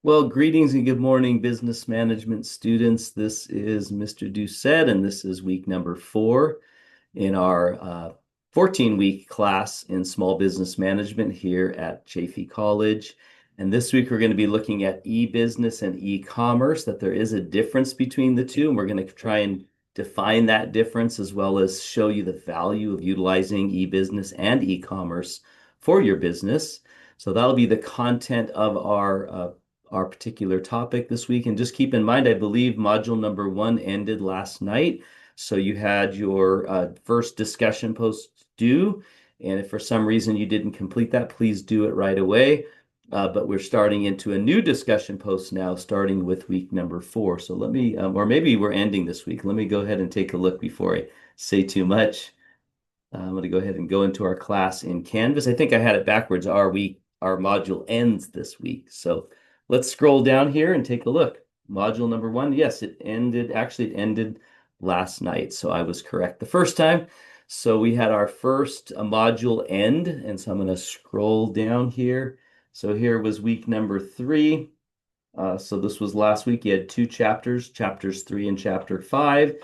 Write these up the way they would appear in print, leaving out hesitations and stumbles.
Well, greetings and good morning, business management students. This is Mr. Doucette, and this is week number 4 in our 14-week class in small business management here at Chaffey College. And this week we're going to be looking at e-business and e-commerce, that there is a difference between the two, and we're going to try and define that difference as well as show you the value of utilizing e-business and e-commerce for your business. So that'll be the content of our particular topic this week. And just keep in mind, I believe module number 1 ended last night. So you had your first discussion post due. And if for some reason you didn't complete that, please do it right away. But we're starting into a new discussion post now, starting with week number 4. So let me, or maybe we're ending this week. Let me go ahead and take a look before I say too much. I'm going to go ahead and go into our class in Canvas. I think I had it backwards. Our module ends this week. So let's scroll down here and take a look. Module number 1, yes, it ended last night. So I was correct the first time. So we had our first module end. And so I'm going to scroll down here. So here was week number 3. So this was last week. You had 2 chapters, chapters 3 and chapter 5.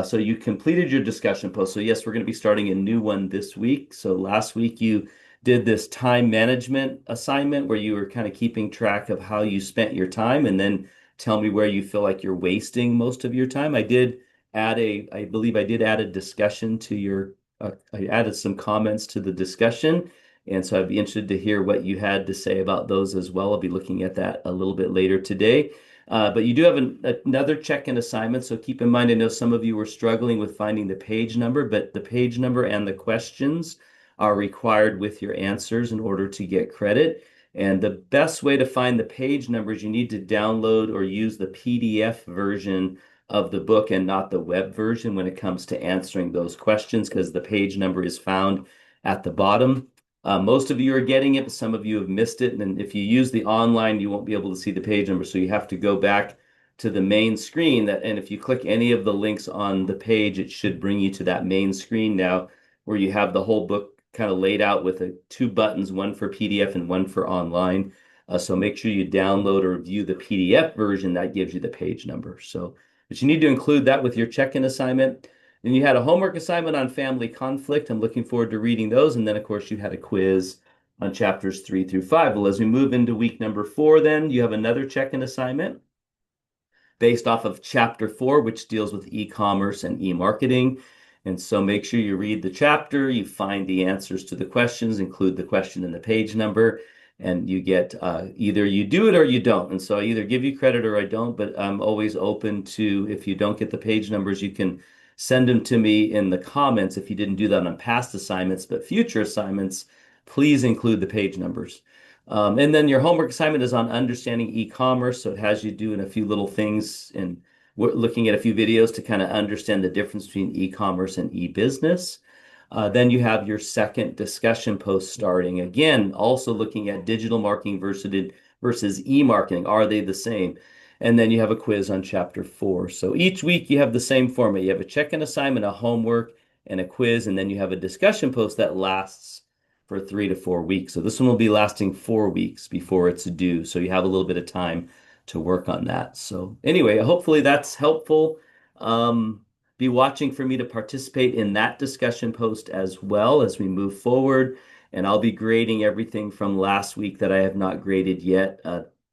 So you completed your discussion post. So yes, we're going to be starting a new one this week. So last week you did this time management assignment where you were kind of keeping track of how you spent your time and then tell me where you feel like you're wasting most of your time. I believe I did add a discussion to I added some comments to the discussion. And so I'd be interested to hear what you had to say about those as well. I'll be looking at that a little bit later today. But you do have another check-in assignment, so keep in mind, I know some of you were struggling with finding the page number, but the page number and the questions are required with your answers in order to get credit. And the best way to find the page numbers, you need to download or use the PDF version of the book and not the web version when it comes to answering those questions, because the page number is found at the bottom. Most of you are getting it, but some of you have missed it. And if you use the online, you won't be able to see the page number. So you have to go back to the main screen. And if you click any of the links on the page, it should bring you to that main screen now where you have the whole book kind of laid out with 2 buttons, one for PDF and one for online. So make sure you download or view the PDF version that gives you the page number. But you need to include that with your check-in assignment. Then you had a homework assignment on family conflict. I'm looking forward to reading those. And then, of course, you had a quiz on chapters 3 through 5. Well, as we move into week number 4, then you have another check-in assignment based off of chapter 4, which deals with e-commerce and e-marketing. And so make sure you read the chapter, you find the answers to the questions, include the question and the page number, and you get either you do it or you don't. And so I either give you credit or I don't, but I'm always open to, if you don't get the page numbers, you can send them to me in the comments if you didn't do that on past assignments, but future assignments, please include the page numbers. And then your homework assignment is on understanding e-commerce. So it has you doing a few little things and we're looking at a few videos to kind of understand the difference between e-commerce and e-business. Then you have your second discussion post starting. Again, also looking at digital marketing versus e-marketing. Are they the same? And then you have a quiz on chapter 4. So each week you have the same format. You have a check-in assignment, a homework, and a quiz, and then you have a discussion post that lasts for 3 to 4 weeks. So this one will be lasting 4 weeks before it's due. So you have a little bit of time to work on that. So anyway, hopefully that's helpful. Be watching for me to participate in that discussion post as well as we move forward. And I'll be grading everything from last week that I have not graded yet,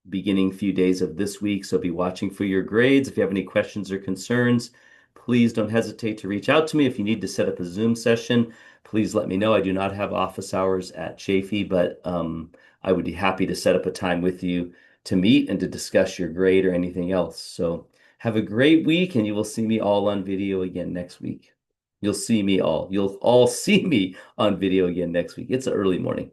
beginning few days of this week. So be watching for your grades. If you have any questions or concerns, please don't hesitate to reach out to me. If you need to set up a Zoom session, please let me know. I do not have office hours at Chaffey, but I would be happy to set up a time with you to meet and to discuss your grade or anything else. So have a great week, and you will see me all on video again next week. You'll all see me on video again next week. It's an early morning.